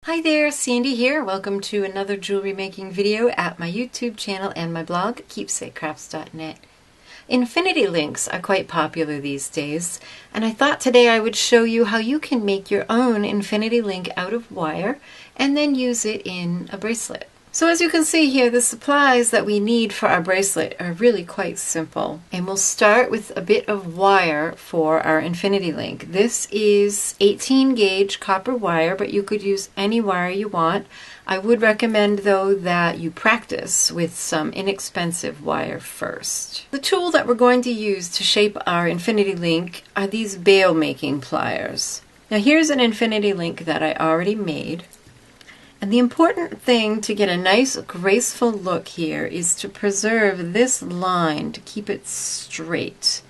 Hi there, Sandy here. Welcome to another jewelry making video at my YouTube channel and my blog, keepsakecrafts.net. Infinity links are quite popular these days, and I thought today I would show you how you can make your own infinity link out of wire and then use it in a bracelet. So as you can see here, the supplies that we need for our bracelet are really quite simple. And we'll start with a bit of wire for our infinity link. This is 18 gauge copper wire, but you could use any wire you want. I would recommend though that you practice with some inexpensive wire first. The tool that we're going to use to shape our infinity link are these bail making pliers. Now here's an infinity link that I already made. And the important thing to get a nice graceful look here is to preserve this line to keep it straight.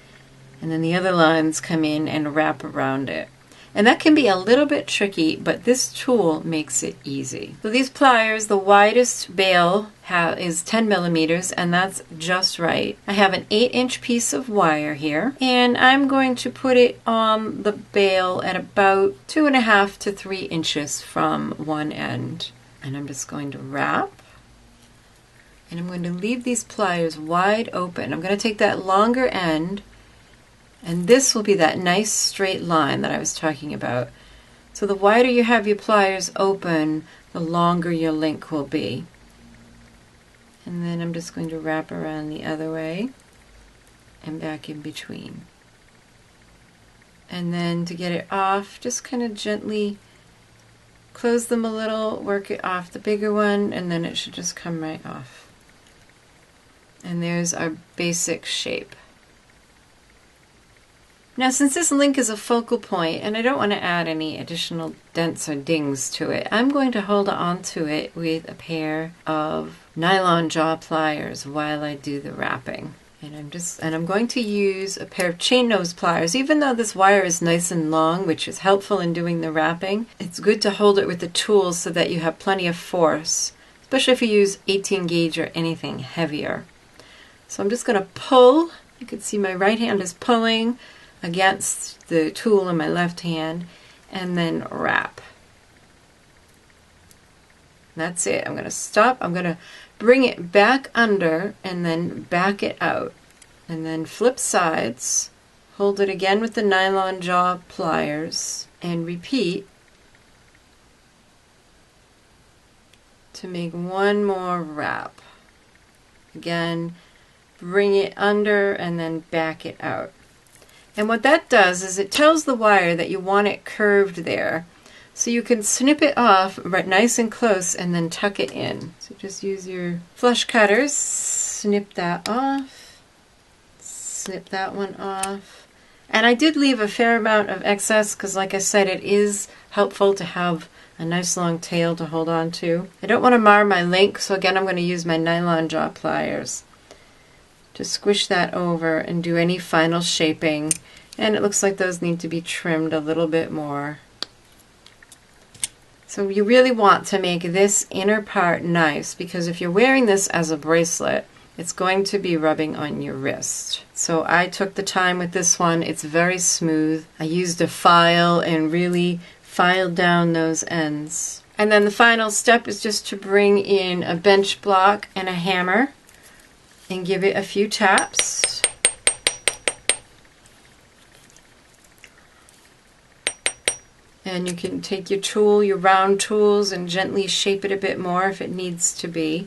And then the other lines come in and wrap around it. And that can be a little bit tricky, but this tool makes it easy. So these pliers, the widest bail is 10 millimeters, and that's just right. I have an 8-inch piece of wire here, and I'm going to put it on the bail at about 2.5 to 3 inches from one end. And I'm just going to wrap, and I'm going to leave these pliers wide open. I'm going to take that longer end, and this will be that nice straight line that I was talking about. So the wider you have your pliers open, the longer your link will be. And then I'm just going to wrap around the other way and back in between. And then to get it off, just kind of gently close them a little, work it off the bigger one, and then it should just come right off. And there's our basic shape. Now since this link is a focal point and I don't want to add any additional dents or dings to it, I'm going to hold on to it with a pair of nylon jaw pliers while I do the wrapping. And I'm going to use a pair of chain nose pliers. Even though this wire is nice and long, which is helpful in doing the wrapping, it's good to hold it with the tools so that you have plenty of force, especially if you use 18 gauge or anything heavier. So I'm just going to pull. You can see my right hand is pulling against the tool in my left hand, and then wrap. That's it. I'm going to stop. I'm going to bring it back under and then back it out. And then flip sides. Hold it again with the nylon jaw pliers and repeat to make one more wrap. Again, bring it under and then back it out. And what that does is it tells the wire that you want it curved there. So you can snip it off right nice and close and then tuck it in. So just use your flush cutters, snip that off, snip that one off. And I did leave a fair amount of excess because like I said, it is helpful to have a nice long tail to hold on to. I don't want to mar my link, so again I'm going to use my nylon jaw pliers to squish that over and do any final shaping. And it looks like those need to be trimmed a little bit more. So you really want to make this inner part nice, because if you're wearing this as a bracelet, it's going to be rubbing on your wrist. So I took the time with this one. It's very smooth. I used a file and really filed down those ends. And then the final step is just to bring in a bench block and a hammer and give it a few taps. And you can take your tool, your round tools, and gently shape it a bit more if it needs to be.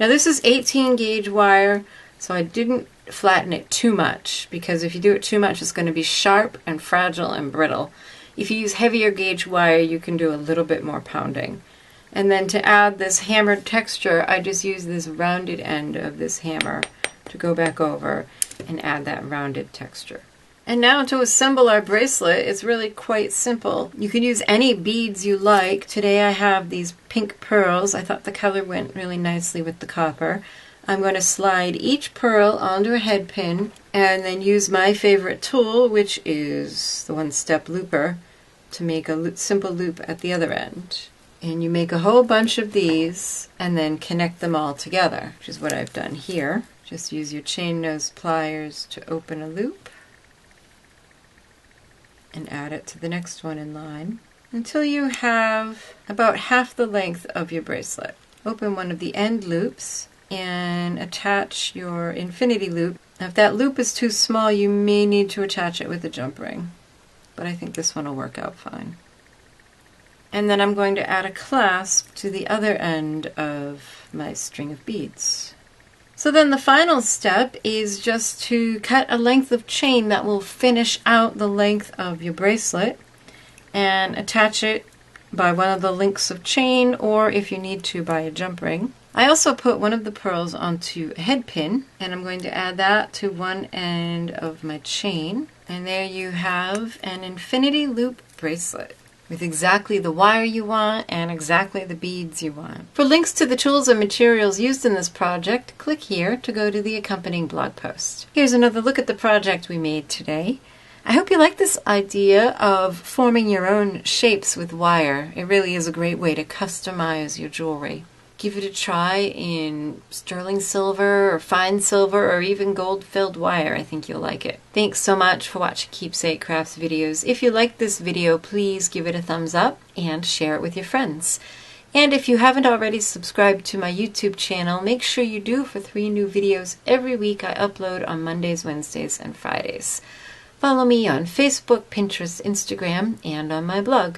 Now this is 18 gauge wire, so I didn't flatten it too much, because if you do it too much it's going to be sharp and fragile and brittle. If you use heavier gauge wire you can do a little bit more pounding. And then to add this hammered texture, I just use this rounded end of this hammer to go back over and add that rounded texture. And now to assemble our bracelet, it's really quite simple. You can use any beads you like. Today I have these pink pearls. I thought the color went really nicely with the copper. I'm going to slide each pearl onto a head pin and then use my favorite tool, which is the one-step looper, to make a simple loop at the other end. And you make a whole bunch of these and then connect them all together, which is what I've done here. Just use your chain nose pliers to open a loop and add it to the next one in line. until you have about half the length of your bracelet. Open one of the end loops and attach your infinity loop. Now, if that loop is too small, you may need to attach it with a jump ring, but I think this one will work out fine. And then I'm going to add a clasp to the other end of my string of beads. So then the final step is just to cut a length of chain that will finish out the length of your bracelet and attach it by one of the links of chain, or if you need to, by a jump ring. I also put one of the pearls onto a head pin, and I'm going to add that to one end of my chain. And there you have an infinity loop bracelet with exactly the wire you want and exactly the beads you want. For links to the tools and materials used in this project, click here to go to the accompanying blog post. Here's another look at the project we made today. I hope you like this idea of forming your own shapes with wire. It really is a great way to customize your jewelry. Give it a try in sterling silver or fine silver or even gold-filled wire. I think you'll like it. Thanks so much for watching Keepsake Crafts videos. If you liked this video, please give it a thumbs up and share it with your friends. And if you haven't already subscribed to my YouTube channel, make sure you do for 3 new videos every week I upload on Mondays, Wednesdays, and Fridays. Follow me on Facebook, Pinterest, Instagram, and on my blog.